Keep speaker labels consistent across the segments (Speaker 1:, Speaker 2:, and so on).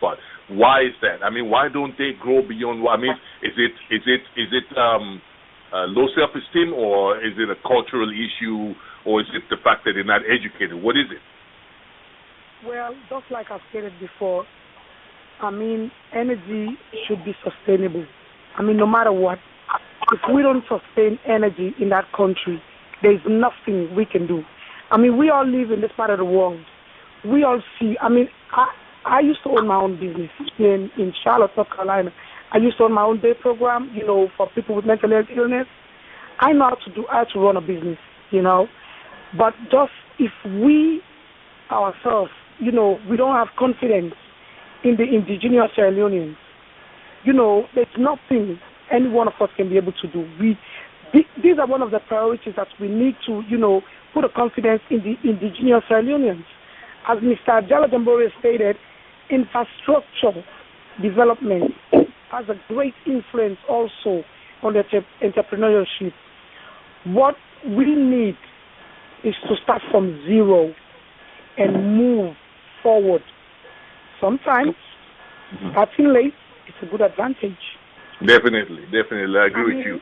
Speaker 1: part. Why is that? I mean, why don't they grow beyond? I mean, is it low self-esteem, or is it a cultural issue, or is it the fact that they're not educated? What is it?
Speaker 2: Well, just like I stated before, I mean, energy should be sustainable. I mean, no matter what, if we don't sustain energy in that country, there's nothing we can do. I mean, we all live in this part of the world. We all see, I mean, I used to own my own business in Charlotte, North Carolina. I used to own my own day program, for people with mental health illness. I know how to run a business, But just if we ourselves, we don't have confidence in the indigenous Sierra Leoneans, there's nothing any one of us can be able to do. These are one of the priorities that we need to, put a confidence in the indigenous Sierra Leoneans. As Mr. Jala Jambore stated, infrastructure development has a great influence also on the entrepreneurship. What we need is to start from zero and move forward. Sometimes starting late is a good advantage.
Speaker 1: Definitely, I agree with you.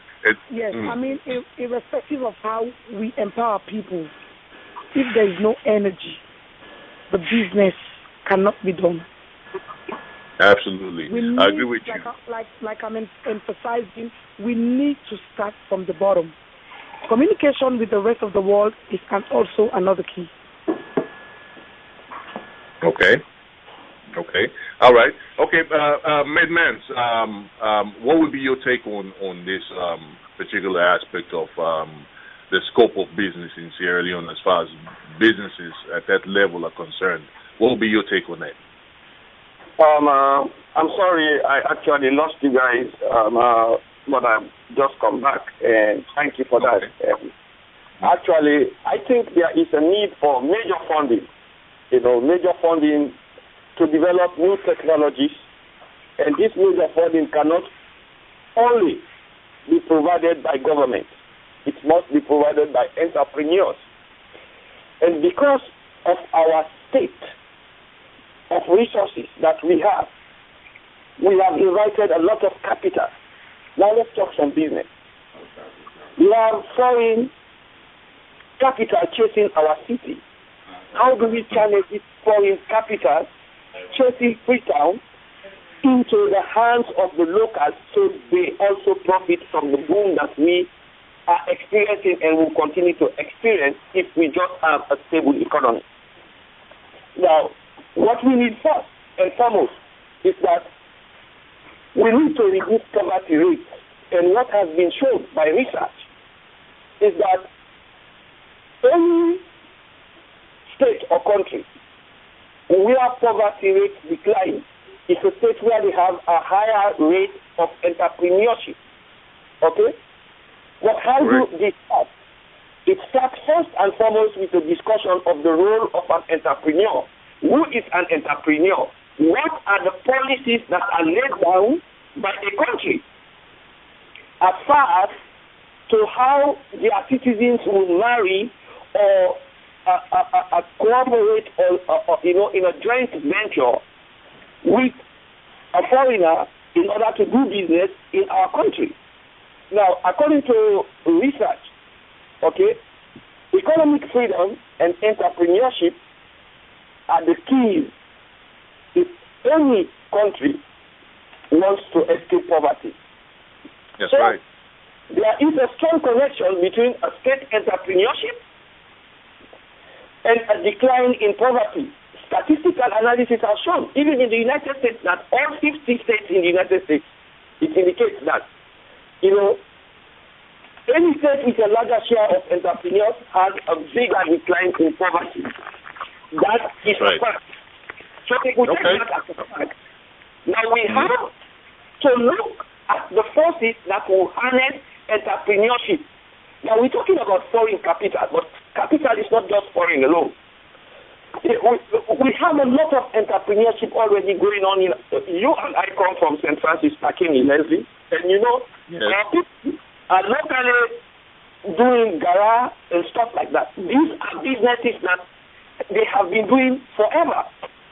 Speaker 2: Yes, I mean, irrespective of how we empower people, if there is no energy, the business cannot be done.
Speaker 1: Absolutely, I agree with you.
Speaker 2: Like I'm emphasizing, we need to start from the bottom. Communication with the rest of the world is also another key.
Speaker 1: Okay. All right. Okay, Medmans, what would be your take on this particular aspect of the scope of business in Sierra Leone as far as businesses at that level are concerned? What would be your take on that?
Speaker 3: I'm sorry, I actually lost you guys, but I've just come back, and thank you for that. Actually, I think there is a need for major funding, to develop new technologies, and this major funding cannot only be provided by government. It must be provided by entrepreneurs. And because of our state of resources that we have invited a lot of capital. Now let's talk some business. We have foreign capital chasing our city. How do we channel this foreign capital chasing Freetown into the hands of the locals so they also profit from the boom that we are experiencing and will continue to experience if we just have a stable economy? Now, what we need first and foremost is that we need to reduce poverty rates. And what has been shown by research is that any state or country where poverty rates decline is a state where they have a higher rate of entrepreneurship. Okay? But how do this start? It starts first and foremost with a discussion of the role of an entrepreneur. Who is an entrepreneur? What are the policies that are laid down by a country as far as to how their citizens will marry or cooperate or in a joint venture with a foreigner in order to do business in our country? Now, according to research, economic freedom and entrepreneurship are the keys if any country wants to escape poverty.
Speaker 1: That's right.
Speaker 3: There is a strong connection between a state entrepreneurship and a decline in poverty. Statistical analysis has shown, even in the United States, that all 50 states in the United States, it indicates that, any state with a larger share of entrepreneurs has a bigger decline in poverty. That is a fact. So we will take that as a fact. Now we have to look at the forces that will harness entrepreneurship. Now we're talking about foreign capital, but capital is not just foreign alone. We have a lot of entrepreneurship already going on. You and I come from St. Francis, Makini, Leslie, and people are locally doing gara and stuff like that. These are businesses that they have been doing forever.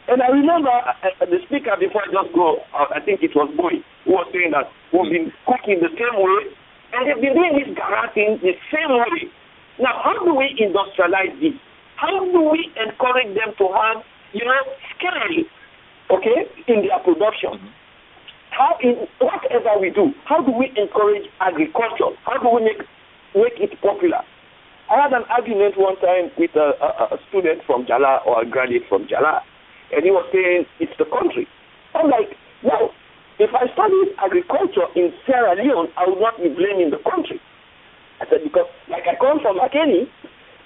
Speaker 3: And I remember the speaker before I just go, I think it was Boy, who was saying that we've been cooking the same way, and they've been doing this garage thing the same way. Now, how do we industrialize this? How do we encourage them to have, scale, in their production? How, in whatever we do, how do we encourage agriculture? How do we make it popular? I had an argument one time with a student from Jala, or a graduate from Jala, and he was saying it's the country. I'm like, well, if I studied agriculture in Sierra Leone, I would not be blaming the country. I said, because like I come from Makeni,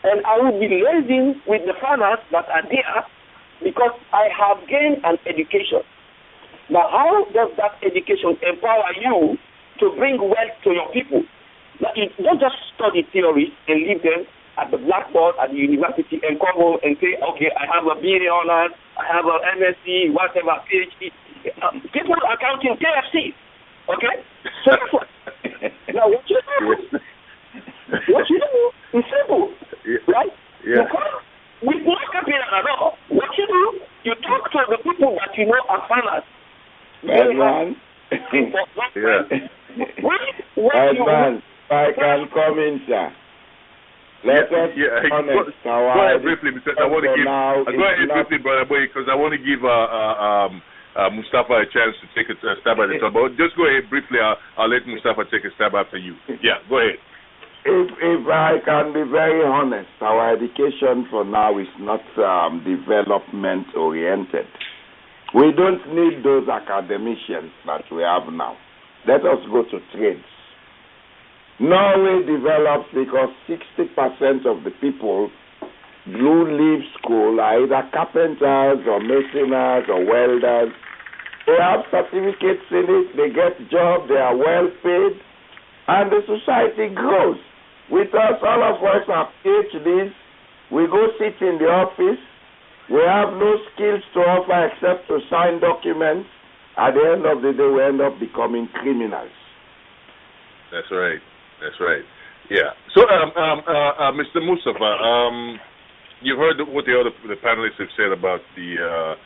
Speaker 3: and I would be liaising with the farmers that are there because I have gained an education. Now, how does that education empower you to bring wealth to your people? Now, you don't just study theories and leave them at the blackboard at the university and come home and say, okay, I have a BA honors, I have an MSc, whatever, PhD. People are counting KFC, okay? So that's what. Now, what you do is simple, right?
Speaker 1: Yeah.
Speaker 3: You come with no capital at all. What you do, you talk to the people that you know are farmers.
Speaker 4: I can come in, sir. Let us honest.
Speaker 1: Go ahead briefly, because I want to give. Go ahead briefly, Brother Boy, because I want to give Mustafa a chance to take a stab at it. But just go ahead briefly. I'll let Mustafa take a stab after you. Yeah, go ahead.
Speaker 4: If I can be very honest, our education for now is not development oriented. We don't need those academicians that we have now. Let us go to trades. Norway develops because 60% of the people who leave school are either carpenters or masoners or welders. They have certificates in it, they get jobs, they are well paid, and the society grows. With us, all of us have PhDs. We go sit in the office. We have no skills to offer except to sign documents. At the end of the day, we end up becoming criminals.
Speaker 1: That's right. That's right. Yeah. So, Mr. Mustafa, you've heard what the panelists have said about the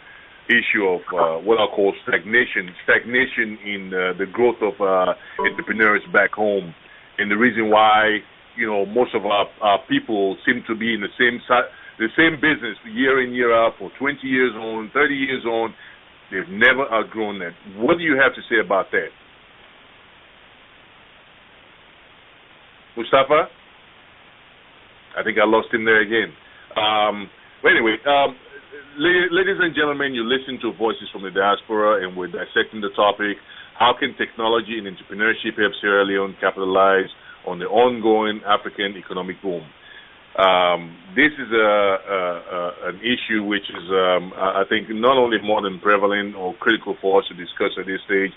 Speaker 1: issue of what I call stagnation in the growth of entrepreneurs back home, and the reason why most of our people seem to be in the same business year in, year out for 20 years on, 30 years on. They've never outgrown that. What do you have to say about that? Mustafa? I think I lost him there again. But anyway, ladies and gentlemen, you listen to Voices from the Diaspora, and we're dissecting the topic, how can technology and entrepreneurship help Sierra Leone capitalize on the ongoing African economic boom? This is an issue which is, I think, not only more than prevalent or critical for us to discuss at this stage,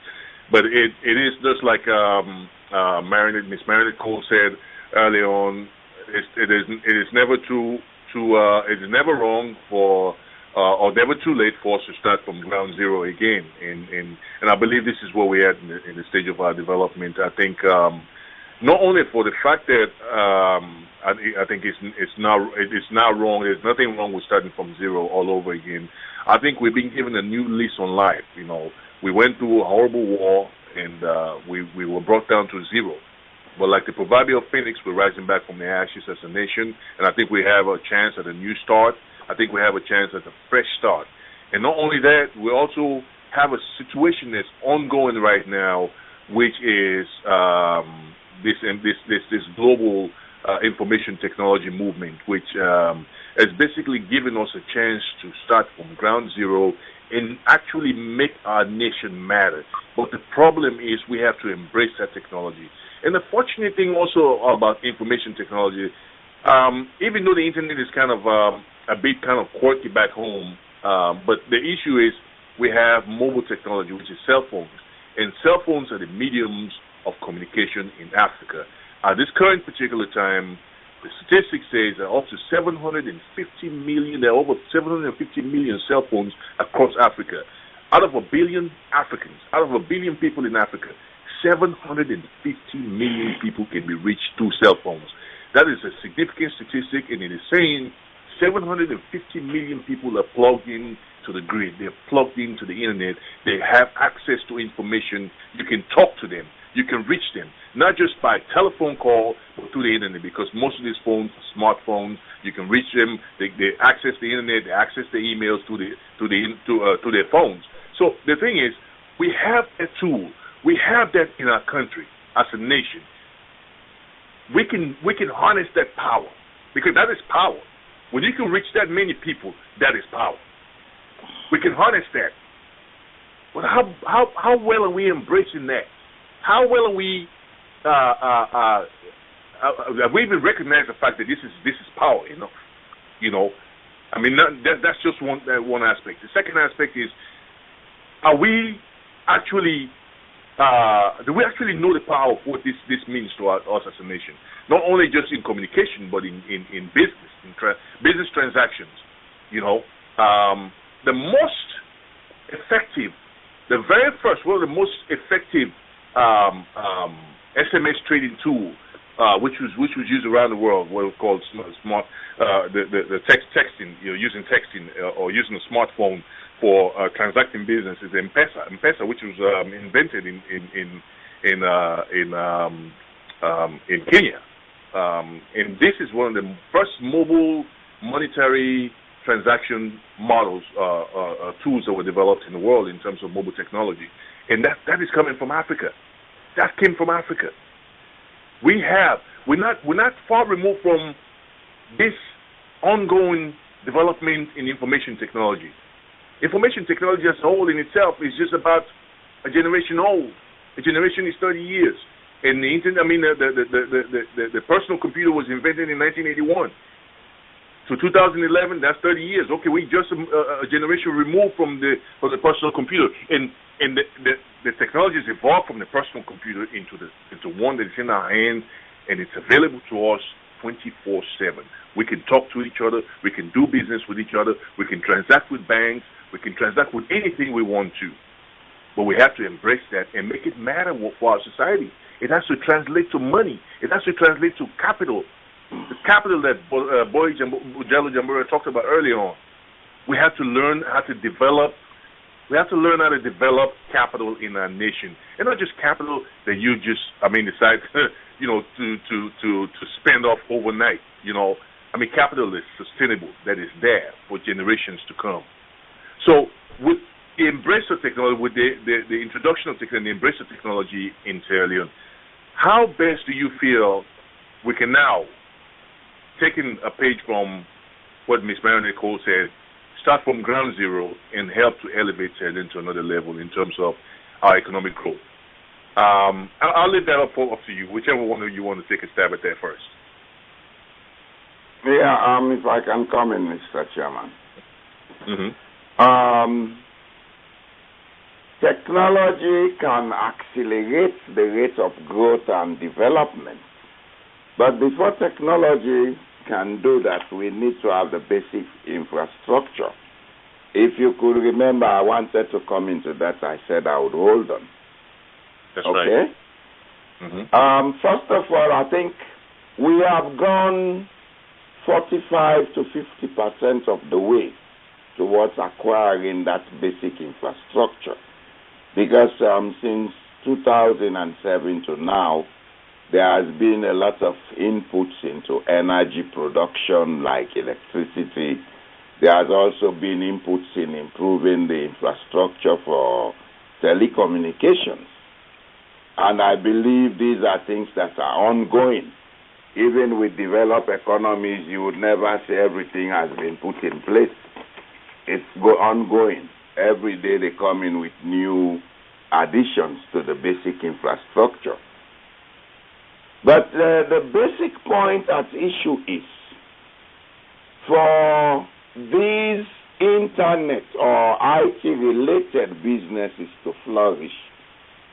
Speaker 1: but it is just like Miss Meredith Cole said early on. It is never it is never wrong for or never too late for us to start from ground zero again. And I believe this is where we're at in the stage of our development. I think not only for the fact that I think it's now wrong. There's nothing wrong with starting from zero all over again. I think we've been given a new lease on life. We went through a horrible war, and we were brought down to zero. But like the proverbial phoenix, we're rising back from the ashes as a nation, and I think we have a chance at a new start. I think we have a chance at a fresh start. And not only that, we also have a situation that's ongoing right now, which is this global information technology movement, which has basically given us a chance to start from ground zero and actually make our nation matter. But the problem is we have to embrace that technology. And the fortunate thing also about information technology, even though the internet is kind of a bit kind of quirky back home, but the issue is we have mobile technology, which is cell phones. And cell phones are the mediums of communication in Africa. At this current particular time, the statistics say that up to 750 million, there are over 750 million cell phones across Africa. Out of a billion Africans, out of a billion people in Africa, 750 million people can be reached through cell phones. That is a significant statistic, and it is saying 750 million people are plugged in to the grid. They're plugged into the internet. They have access to information. You can talk to them. You can reach them, not just by telephone call, but through the internet, because most of these phones are smartphones. You can reach them. They access the internet. They access the emails to their phones. So the thing is, we have a tool. We have that in our country as a nation. We can harness that power, because that is power. When you can reach that many people, that is power. We can harness that. But how well are we embracing that? How well are we? Have we even recognized the fact that this is power? I mean, that's just one aspect. The second aspect is, are we actually? Do we actually know the power of what this means to us as a nation? Not only just in communication, but in business, business transactions. The most effective, the very first, one of the most effective SMS trading tool, which was used around the world, what was called smart, the texting, using texting or using a smartphone for transacting business, is M-Pesa, which was invented in Kenya, and this is one of the first mobile monetary transaction models, tools that were developed in the world in terms of mobile technology, and that is coming from Africa. That came from Africa. We're not far removed from this ongoing development in information technology. Information technology as a whole in itself is just about a generation old. A generation is 30 years. And the internet, the personal computer was invented in 1981. So 2011, that's 30 years. Okay, we just a generation removed from the personal computer, and the technology has evolved from the personal computer into one that's in our hands, and it's available to us 24/7. We can talk to each other. We can do business with each other. We can transact with banks. We can transact with anything we want to. But we have to embrace that and make it matter for our society. It has to translate to money. It has to translate to capital. The capital that Boy Jello Jambura talked about earlier on. We have to learn how to develop. We have to learn how to develop capital in our nation, and not just capital that you just, decide, to spend off overnight. Capital is sustainable, that is there for generations to come. So with the embrace of technology, with the introduction of technology, the embrace of technology in Sierra Leone, how best do you feel we can now, taking a page from what Ms. Marion Nicole said, start from ground zero and help to elevate Sierra Leone to another level in terms of our economic growth? I'll leave that up to you, whichever one of you want to take a stab at that first.
Speaker 4: Yeah, if I can come in, Mr. Chairman.
Speaker 1: Mm-hmm.
Speaker 4: Technology can accelerate the rate of growth and development. But before technology can do that, we need to have the basic infrastructure. If you could remember, I wanted to come into that. I said I would hold on.
Speaker 1: That's
Speaker 4: okay?
Speaker 1: Right. Mm-hmm.
Speaker 4: First of all, I think we have gone 45 to 50% of the way towards acquiring that basic infrastructure. Because since 2007 to now, there has been a lot of inputs into energy production like electricity. There has also been inputs in improving the infrastructure for telecommunications. And I believe these are things that are ongoing. Even with developed economies, you would never say everything has been put in place. It's ongoing. Every day they come in with new additions to the basic infrastructure. But the basic point at issue is, for these internet or IT-related businesses to flourish,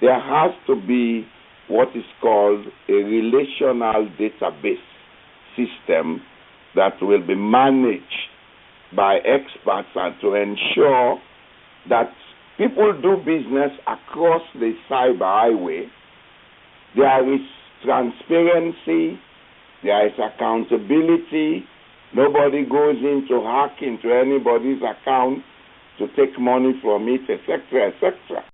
Speaker 4: there has to be what is called a relational database system that will be managed by experts and to ensure that people do business across the cyber highway. There is transparency, there is accountability, nobody goes in to hack into anybody's account, to take money from it, etc., etc.